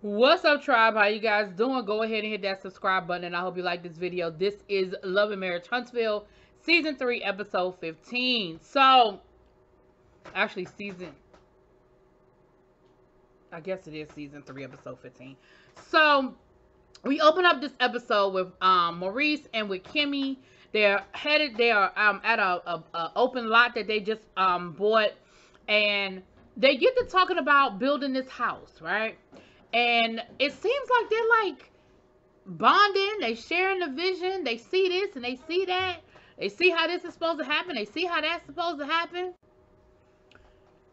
What's up, tribe? How you guys doing? Go ahead and hit that subscribe button, and I hope you like this video. This is Love and Marriage Huntsville, Season 3, Episode 15. So, actually, I guess it is Season 3, Episode 15. So, we open up this episode with Maurice and with Kimmy. They are at a open lot that they just bought, and they get to talking about building this house, right? And it seems like they're like bonding. They sharing the vision. They see this and they see that. They see how this is supposed to happen. They see how that's supposed to happen.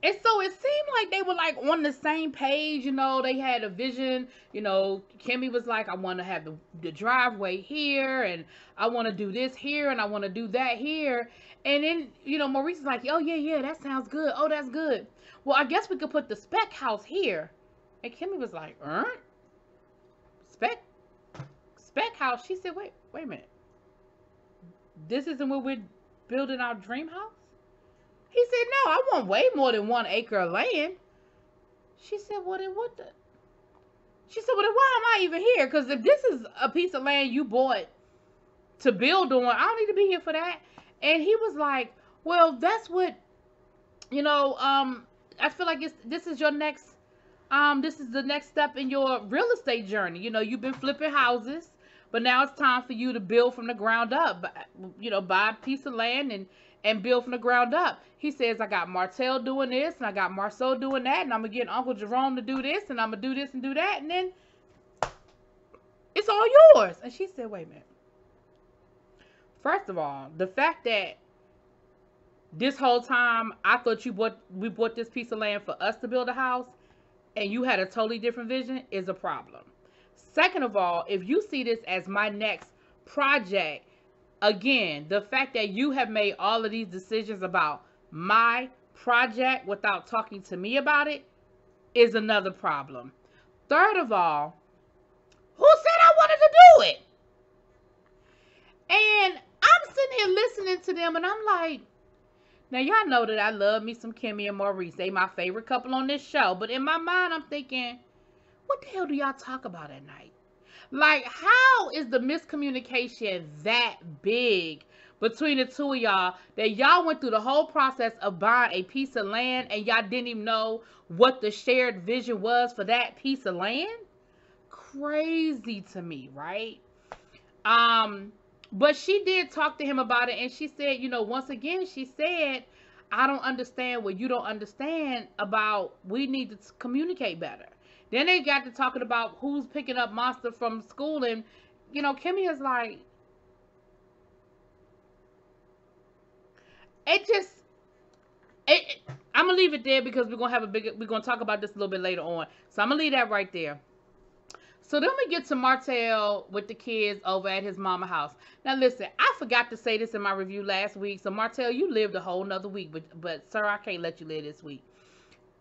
And so it seemed like they were like on the same page, they had a vision. Kimmy was like, I want to have the driveway here, and I want to do this here, and I want to do that here. And then, Maurice is like, oh, yeah, that sounds good. Oh, that's good. Well, I guess we could put the spec house here. And Kimmy was like, spec house? She said, wait a minute. This isn't where we're building our dream house? He said, no, I want way more than 1 acre of land. She said, well, then what the? She said, well, then why am I even here? Because if this is a piece of land you bought to build on, I don't need to be here for that. And he was like, well, that's what, I feel like this is your next, this is the next step in your real estate journey. You've been flipping houses, but now it's time for you to build from the ground up. Buy a piece of land and build from the ground up. He says, I got Martell doing this, and I got Marceau doing that, and I'm going to get Uncle Jerome to do this, and I'm going to do this and do that, and then it's all yours. And she said, wait a minute. First of all, the fact that this whole time I thought we bought this piece of land for us to build a house, and you had a totally different vision is a problem. Second of all, if you see this as my next project, again, the fact that you have made all of these decisions about my project without talking to me about it is another problem. Third of all, who said I wanted to do it? And I'm sitting here listening to them, and I'm like, now y'all know that I love me some Kimmy and Maurice. They my favorite couple on this show. But in my mind, I'm thinking, what the hell do y'all talk about at night? Like, how is the miscommunication that big between the two of y'all that y'all went through the whole process of buying a piece of land and y'all didn't even know what the shared vision was for that piece of land? Crazy to me, right? But she did talk to him about it, and she said, once again, she said, I don't understand what you don't understand about, we need to communicate better. Then they got to talking about who's picking up Monster from school, and, Kimmy is like, I'm going to leave it there because we're going to talk about this a little bit later on. So I'm going to leave that right there. So then we get to Martell with the kids over at his mama house. Now listen, I forgot to say this in my review last week. So Martell, you lived a whole nother week, but sir, I can't let you live this week.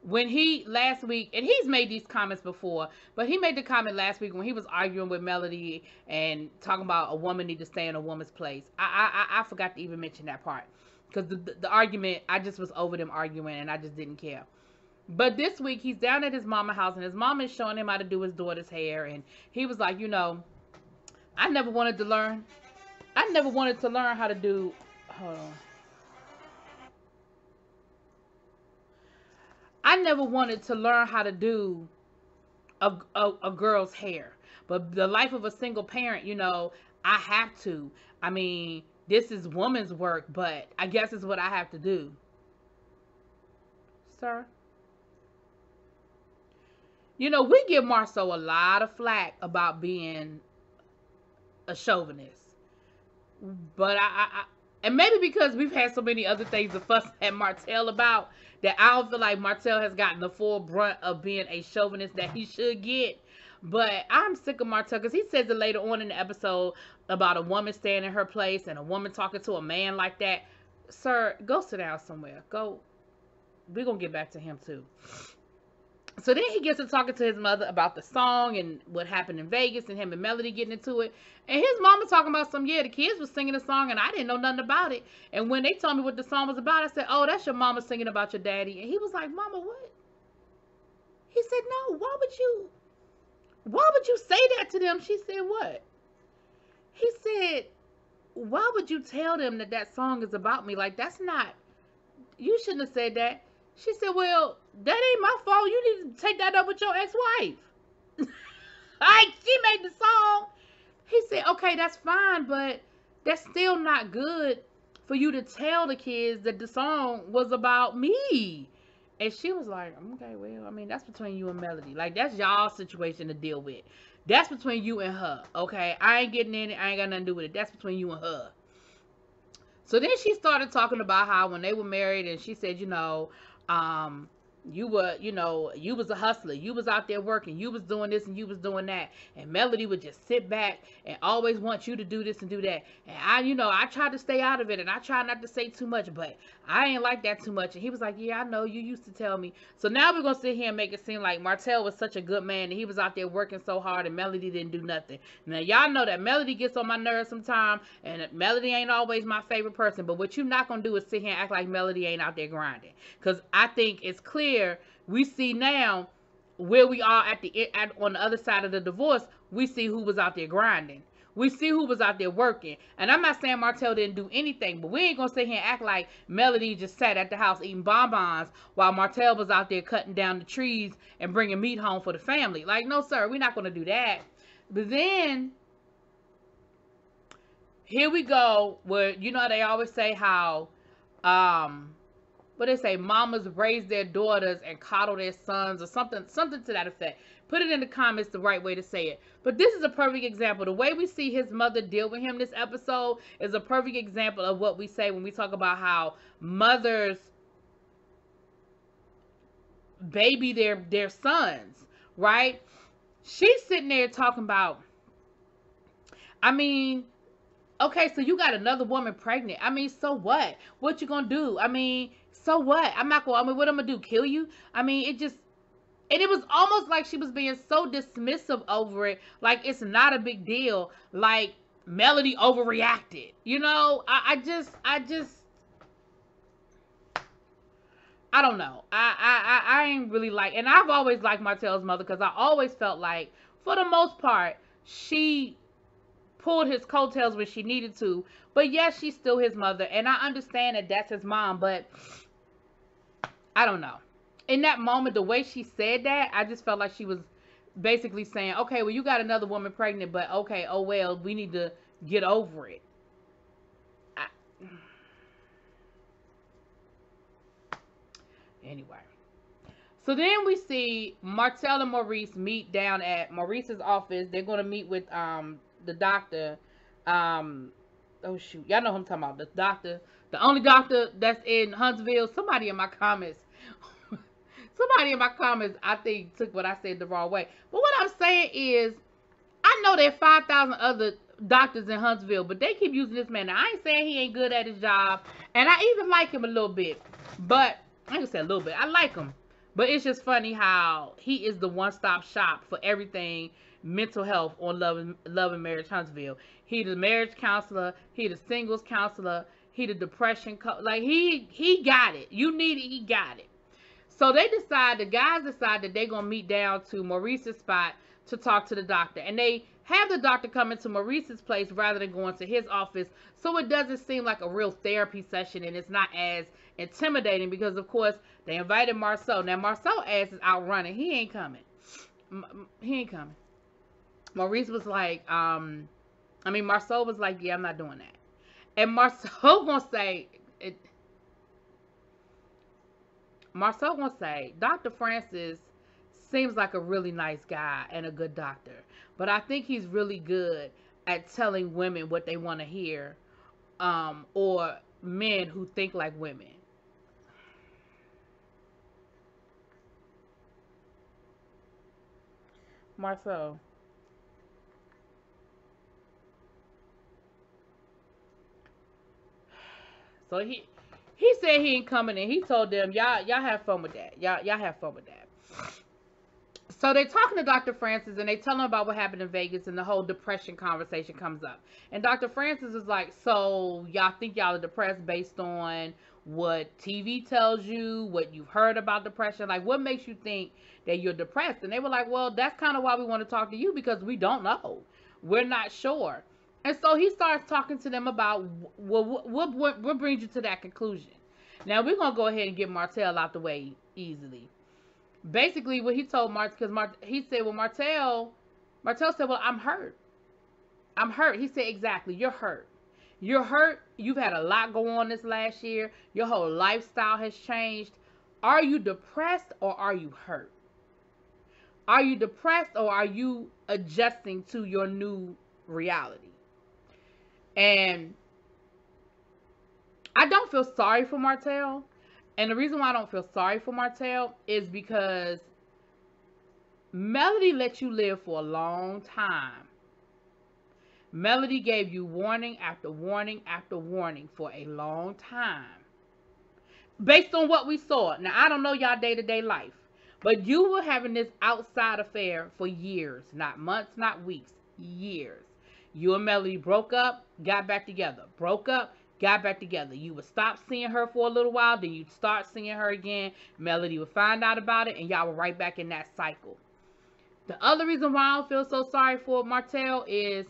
Last week, and he's made these comments before, but he made the comment last week when he was arguing with Melody and talking about a woman need to stay in a woman's place. I forgot to even mention that part because the argument, I just was over them arguing and I just didn't care. But this week, he's down at his mama house, and his mama is showing him how to do his daughter's hair. And he was like, I never wanted to learn how to do, hold on. I never wanted to learn how to do a girl's hair. But the life of a single parent, I have to. I mean, this is woman's work, but I guess it's what I have to do. Sir? We give Marceau a lot of flack about being a chauvinist. But and maybe because we've had so many other things to fuss at Martell about, that I don't feel like Martell has gotten the full brunt of being a chauvinist that he should get. But I'm sick of Martell because he says it later on in the episode about a woman staying in her place and a woman talking to a man like that. Sir, go sit down somewhere. Go. We're going to get back to him too. So then he gets to talking to his mother about the song and what happened in Vegas and him and Melody getting into it. And his mama talking about the kids was singing a song and I didn't know nothing about it. And when they told me what the song was about, I said, oh, that's your mama singing about your daddy. And he was like, Mama, what? He said, no, why would you? why would you say that to them? She said, what? He said, why would you tell them that that song is about me? Like, that's not, you shouldn't have said that. She said, well, that ain't my fault. You need to take that up with your ex-wife. Like, she made the song. He said, okay, that's fine, but that's still not good for you to tell the kids that the song was about me. And she was like, okay, well, I mean, that's between you and Melody. Like, that's y'all's situation to deal with. That's between you and her, okay? I ain't getting in it. I ain't got nothing to do with it. That's between you and her. So then she started talking about how when they were married, and she said, you was a hustler. You was out there working. You was doing this and you was doing that. And Melody would just sit back and always want you to do this and do that. And I tried to stay out of it, and I tried not to say too much, but I ain't like that too much. And he was like, yeah, I know. You used to tell me. So now we're going to sit here and make it seem like Martell was such a good man, and he was out there working so hard, and Melody didn't do nothing. Now, y'all know that Melody gets on my nerves sometimes, and Melody ain't always my favorite person. But what you're not going to do is sit here and act like Melody ain't out there grinding. Because I think it's clear. We see now where we are on the other side of the divorce. We see who was out there grinding. We see who was out there working. And I'm not saying Martell didn't do anything, but we ain't going to sit here and act like Melody just sat at the house eating bonbons while Martell was out there cutting down the trees and bringing meat home for the family. Like, no, sir, we're not going to do that. But then, here we go, where, they always say how, what they say, mamas raise their daughters and coddle their sons, or something to that effect. Put it in the comments the right way to say it. But this is a perfect example. The way we see his mother deal with him this episode is a perfect example of what we say when we talk about how mothers baby their sons, right? She's sitting there talking about, I mean, okay, so you got another woman pregnant. I mean, so what? What you gonna do? I mean, so what? What I'm gonna do? Kill you? I mean, and it was almost like she was being so dismissive over it, like it's not a big deal, like Melody overreacted. I don't know. I ain't really like, and I've always liked Martell's mother because I always felt like, for the most part, she pulled his coattails when she needed to. But yes, she's still his mother, and I understand that that's his mom, but I don't know. In that moment, the way she said that, I just felt like she was basically saying, okay, well, you got another woman pregnant, but okay, oh well, we need to get over it. Anyway. So then we see Martell and Maurice meet down at Maurice's office. They're going to meet with the doctor. Oh shoot, y'all know who I'm talking about. The doctor, the only doctor that's in Huntsville. Somebody in my comments, I think took what I said the wrong way. But what I'm saying is, I know there are 5,000 other doctors in Huntsville, but they keep using this man. Now, I ain't saying he ain't good at his job, and I even like him a little bit. But I can say a little bit. I like him. But it's just funny how he is the one-stop shop for everything mental health on Love and Marriage Huntsville. He the marriage counselor. He the singles counselor. He the depression like he got it. You need it. He got it. So the guys decide that they're going to meet down to Maurice's spot to talk to the doctor. And they have the doctor come into Maurice's place rather than going to his office. So it doesn't seem like a real therapy session, and it's not as intimidating because, of course, they invited Marceau. Now, Marceau's ass is out running. He ain't coming. Maurice was like, Marceau was like, yeah, I'm not doing that. And Marceau gonna say, Dr. Francis seems like a really nice guy and a good doctor. But I think he's really good at telling women what they want to hear, or men who think like women. Marceau. So he said he ain't coming in. He told them, y'all have fun with that. Y'all have fun with that. So they're talking to Dr. Francis and they tell him about what happened in Vegas, and the whole depression conversation comes up. And Dr. Francis is like, so y'all think y'all are depressed based on what TV tells you, what you've heard about depression? Like, what makes you think that you're depressed? And they were like, well, that's kind of why we want to talk to you, because we don't know. We're not sure. And so he starts talking to them about what brings you to that conclusion. Now, we're going to go ahead and get Martell out the way easily. Basically, what he told Martell, because he said, well, Martell said, well, I'm hurt. I'm hurt. He said, exactly, you're hurt. You're hurt. You've had a lot go on this last year. Your whole lifestyle has changed. Are you depressed or are you hurt? Are you depressed or are you adjusting to your new reality? And I don't feel sorry for Martell. And the reason why I don't feel sorry for Martell is because Melody let you live for a long time. Melody gave you warning after warning after warning for a long time. Based on what we saw. Now, I don't know y'all day-to-day life. But you were having this outside affair for years. Not months, not weeks. Years. You and Melody broke up, got back together. Broke up, got back together. You would stop seeing her for a little while, then you'd start seeing her again. Melody would find out about it, and y'all were right back in that cycle. The other reason why I don't feel so sorry for Martell is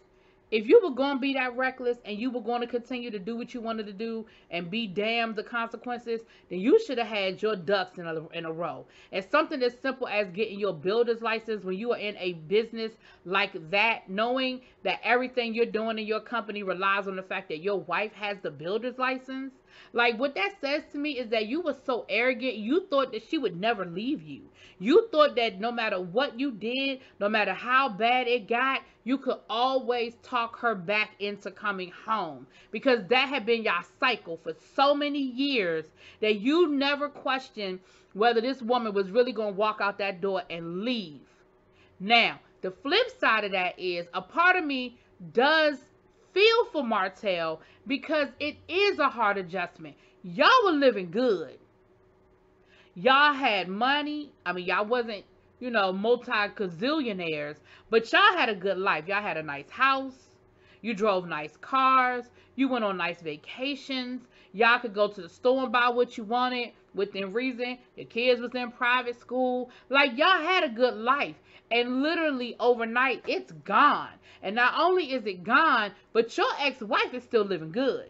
if you were going to be that reckless and you were going to continue to do what you wanted to do and be damned the consequences, then you should have had your ducks in a row. And something as simple as getting your builder's license when you are in a business like that, knowing that everything you're doing in your company relies on the fact that your wife has the builder's license. Like, what that says to me is that you were so arrogant, you thought that she would never leave you. You thought that no matter what you did, no matter how bad it got, you could always talk her back into coming home. Because that had been your cycle for so many years that you never questioned whether this woman was really going to walk out that door and leave. Now, the flip side of that is a part of me does feel for Martell because it is a hard adjustment. Y'all were living good. Y'all had money. I mean, y'all wasn't, multi-gazillionaires, but y'all had a good life. Y'all had a nice house. You drove nice cars. You went on nice vacations. Y'all could go to the store and buy what you wanted within reason. Your kids was in private school. Like, y'all had a good life. And literally overnight, it's gone. And not only is it gone, but your ex-wife is still living good.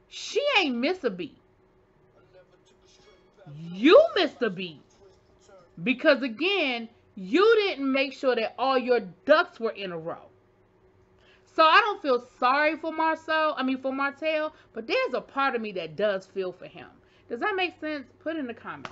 She ain't miss a beat. You missed a beat. Because again, you didn't make sure that all your ducks were in a row. So I don't feel sorry for Martell, but there's a part of me that does feel for him. Does that make sense? Put in the comments.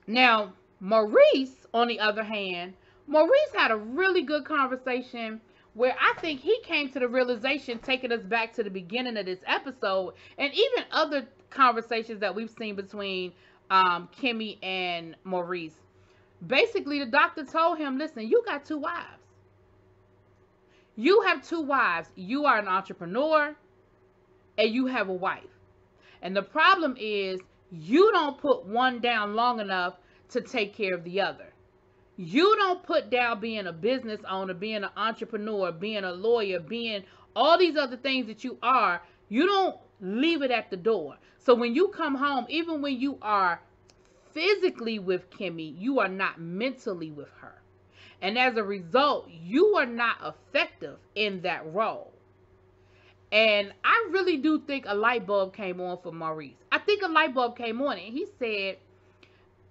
Now, Maurice, on the other hand, Maurice had a really good conversation where I think he came to the realization, taking us back to the beginning of this episode, and even other conversations that we've seen between Kimmy and Maurice. Basically, the doctor told him, listen, you got 2 wives. You have 2 wives. You are an entrepreneur and you have a wife. And the problem is you don't put one down long enough to take care of the other. You don't put down being a business owner, being an entrepreneur, being a lawyer, being all these other things that you are. You don't leave it at the door. So when you come home, even when you are physically with Kimmy, you are not mentally with her. And as a result, you are not effective in that role. And I really do think a light bulb came on for Maurice. I think a light bulb came on and he said,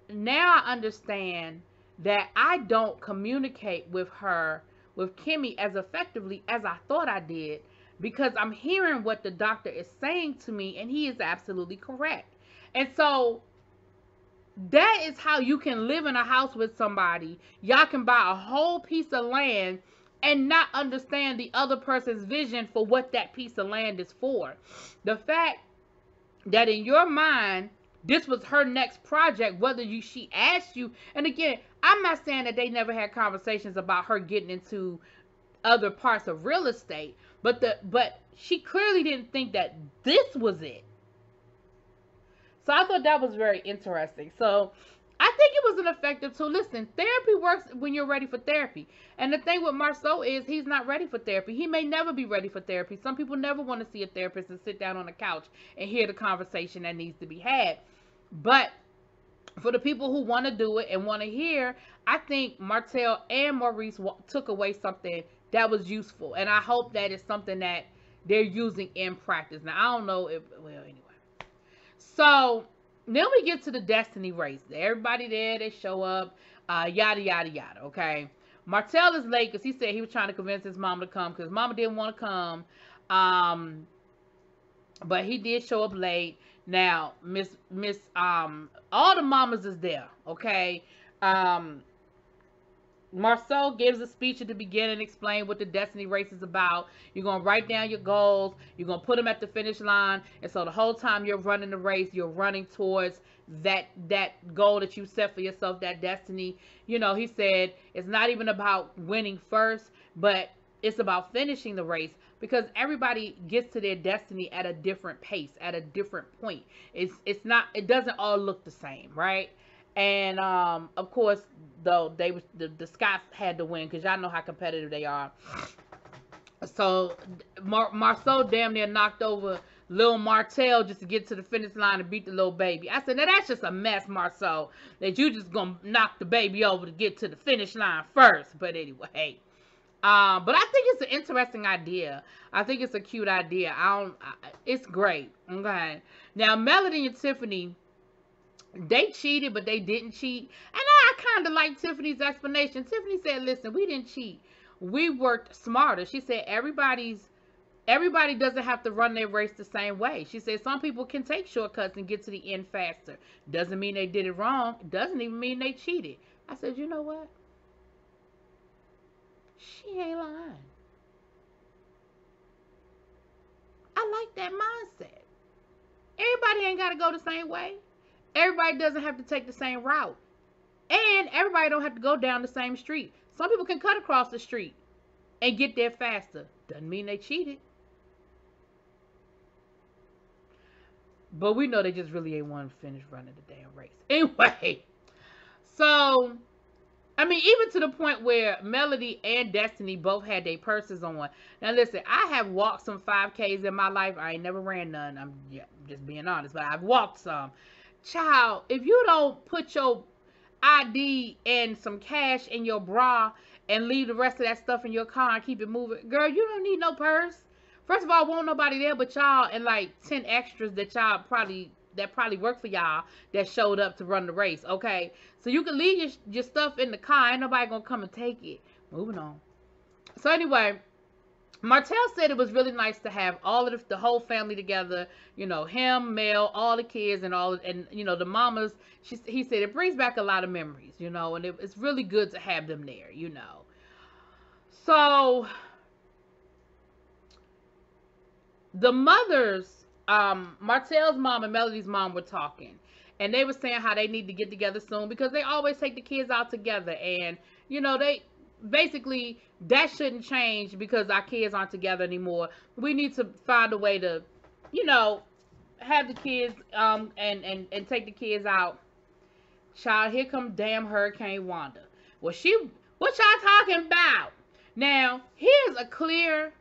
now I understand that I don't communicate with Kimmy as effectively as I thought I did, because I'm hearing what the doctor is saying to me and he is absolutely correct. And so that is how you can live in a house with somebody. Y'all can buy a whole piece of land and not understand the other person's vision for what that piece of land is for. The fact that in your mind, this was her next project, whether she asked you. And again, I'm not saying that they never had conversations about her getting into other parts of real estate, but she clearly didn't think that this was it. So I thought that was very interesting. So I think it was an effective tool. Listen, therapy works when you're ready for therapy. And the thing with Marceau is he's not ready for therapy. He may never be ready for therapy. Some people never want to see a therapist and sit down on the couch and hear the conversation that needs to be had. But for the people who want to do it and want to hear, I think Martell and Maurice took away something that was useful. And I hope that it's something that they're using in practice. Now, I don't know if, well, anyway. So, then we get to the Destiny race. Everybody there, they show up, yada, yada, yada, okay? Martell is late because he said he was trying to convince his mom to come because mama didn't want to come. But he did show up late. Now, all the mamas is there, okay? Marceau gives a speech at the beginning, explain what the Destiny race is about. You're going to write down your goals. You're going to put them at the finish line. And so the whole time you're running the race, you're running towards that goal that you set for yourself, that destiny. You know, he said it's not even about winning first, but it's about finishing the race because everybody gets to their destiny at a different pace, at a different point. It doesn't all look the same, right? And of course, though, the Scots had to win because y'all know how competitive they are. So Marceau damn near knocked over Lil Martell just to get to the finish line and beat the little baby. I said, now that's just a mess, Marceau, that you just gonna knock the baby over to get to the finish line first. But anyway, but I think it's an interesting idea. I think it's a cute idea. It's great. Okay. Now Melody and Tiffany, they cheated, but they didn't cheat. And I kind of like Tiffany's explanation. Tiffany said, listen, we didn't cheat. We worked smarter. She said everybody doesn't have to run their race the same way. She said some people can take shortcuts and get to the end faster. Doesn't mean they did it wrong. Doesn't even mean they cheated. I said, you know what? She ain't lying. I like that mindset. Everybody ain't got to go the same way. Everybody doesn't have to take the same route. And everybody don't have to go down the same street. Some people can cut across the street and get there faster. Doesn't mean they cheated. But we know they just really ain't want to finish running the damn race. Anyway, so, I mean, even to the point where Melody and Destiny both had their purses on. Now, listen, I have walked some 5Ks in my life. I ain't never ran none. I'm just being honest, but I've walked some. Child, if you don't put your ID and some cash in your bra and leave the rest of that stuff in your car and keep it moving, girl, you don't need no purse. First of all, won't nobody there but y'all and like 10 extras that probably work for y'all that showed up to run the race, okay? So you can leave your stuff in the car. Ain't nobody gonna come and take it. Moving on. So anyway, Martell said it was really nice to have all of the whole family together, you know, him, Mel, all the kids and you know, the mamas. He said it brings back a lot of memories, you know, and it's really good to have them there, you know. So the mothers, Martell's mom and Melody's mom were talking, and they were saying how they need to get together soon because they always take the kids out together, and you know, they basically, that shouldn't change because our kids aren't together anymore. We need to find a way to, you know, have the kids and take the kids out. Child, here come damn Hurricane Wanda. What y'all talking about? Now, here's a clear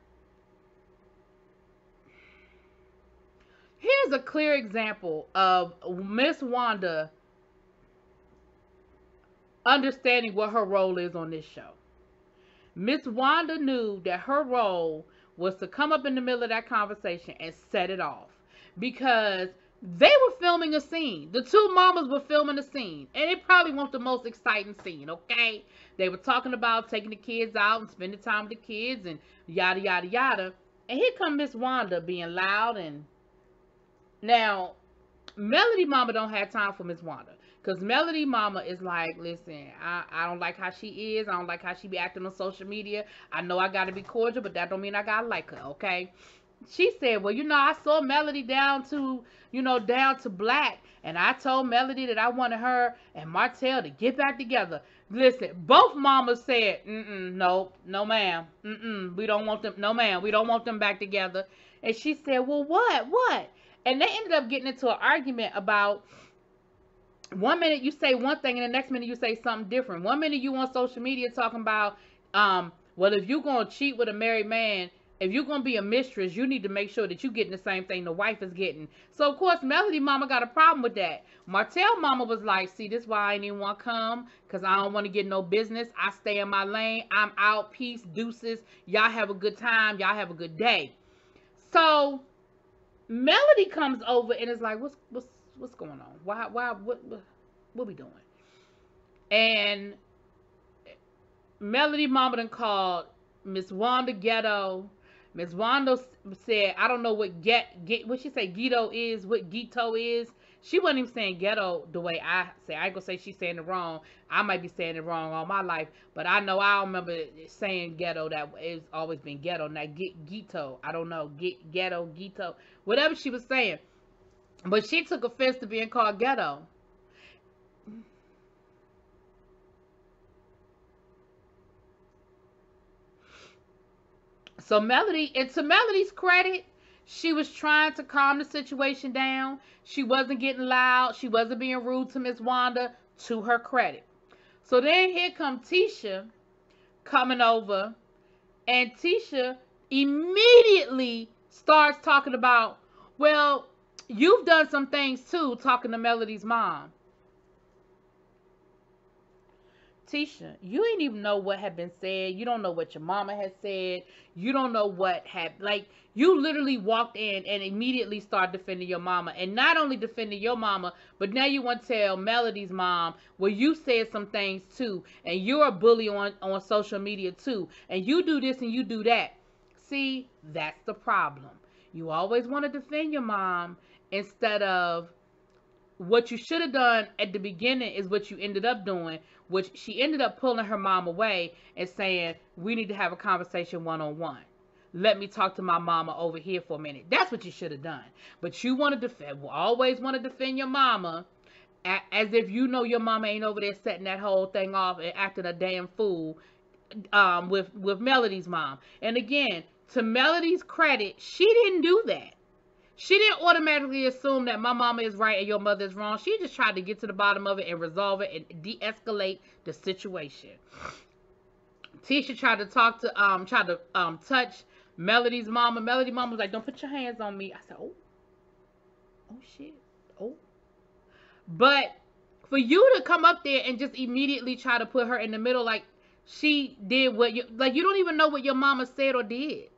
example of Miss Wanda understanding what her role is on this show. Miss Wanda knew that her role was to come up in the middle of that conversation and set it off. Because they were filming a scene. The two mamas were filming a scene. And it probably wasn't the most exciting scene, okay? They were talking about taking the kids out and spending time with the kids and yada, yada, yada. And here come Miss Wanda being loud and... Now, Melody mama don't have time for Miss Wanda. Because Melody mama is like, listen, I don't like how she is. I don't like how she be acting on social media. I know I got to be cordial, but that don't mean I got to like her, okay? She said, well, you know, I saw Melody down to black. And I told Melody that I wanted her and Martell to get back together. Listen, both mamas said, no, ma'am. We don't want them. No, ma'am. We don't want them back together. And she said, well, what? And they ended up getting into an argument about One minute you say one thing and the next minute you say something different. One minute you on social media talking about, well, if you're going to cheat with a married man, if you're going to be a mistress, you need to make sure that you're getting the same thing the wife is getting. So, of course, Melody mama got a problem with that. Martell mama was like, see, this is why I ain't even want to come, because I don't want to get no business. I stay in my lane. I'm out. Peace. Deuces. Y'all have a good time. Y'all have a good day. So, Melody comes over and is like, what's going on? Why what we doing? And Melody mama done called Miss Wanda ghetto. Miss Wanda said, I don't know what what she say ghetto is, what ghetto is. She wasn't even saying ghetto the way I say. I ain't gonna say she's saying it wrong. I might be saying it wrong all my life, but I know I remember saying ghetto. That it's always been ghetto. Now ghetto. I don't know. Ghetto, ghetto, whatever she was saying. But she took offense to being called ghetto. So Melody, and to Melody's credit, she was trying to calm the situation down. She wasn't getting loud. She wasn't being rude to Miss Wanda, to her credit. So then here come Tisha coming over, and Tisha immediately starts talking about, well, you've done some things too, talking to Melody's mom. Tisha, you ain't even know what had been said. You don't know what your mama had said. You don't know what had, like, you literally walked in and immediately started defending your mama. And not only defending your mama, but now you want to tell Melody's mom, well, you said some things too. And you're a bully on social media too. And you do this and you do that. See, that's the problem. You always want to defend your mom instead of what you should have done at the beginning is what you ended up doing, which she ended up pulling her mom away and saying, we need to have a conversation one-on-one. Let me talk to my mama over here for a minute. That's what you should have done. But you want to defend, always want to defend your mama as if you know your mama ain't over there setting that whole thing off and acting a damn fool with Melody's mom. And again, to Melody's credit, she didn't do that. She didn't automatically assume that my mama is right and your mother is wrong. She just tried to get to the bottom of it and resolve it and de-escalate the situation. Tisha tried to touch Melody's mama. Melody's mama was like, don't put your hands on me. I said, oh shit, oh. But for you to come up there and just immediately try to put her in the middle, like she did what you, like you don't even know what your mama said or did.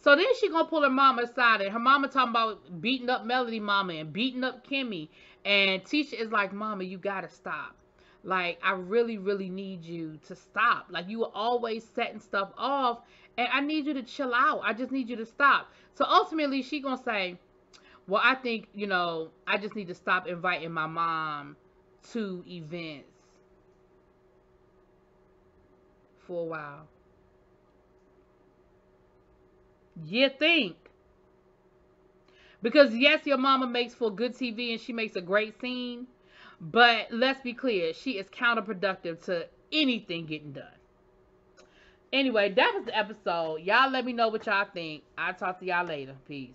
So then she gonna pull her mama aside, and her mama talking about beating up Melody mama and beating up Kimmy. And Tisha is like, mama, you gotta stop. Like, I really, really need you to stop. Like, you were always setting stuff off, and I need you to chill out. I just need you to stop. So ultimately, she gonna say, well, I think, I just need to stop inviting my mom to events for a while. You think? Because yes, your mama makes for good TV and she makes a great scene, but let's be clear, she is counterproductive to anything getting done. Anyway, that was the episode. Y'all let me know what y'all think. I'll talk to y'all later. Peace.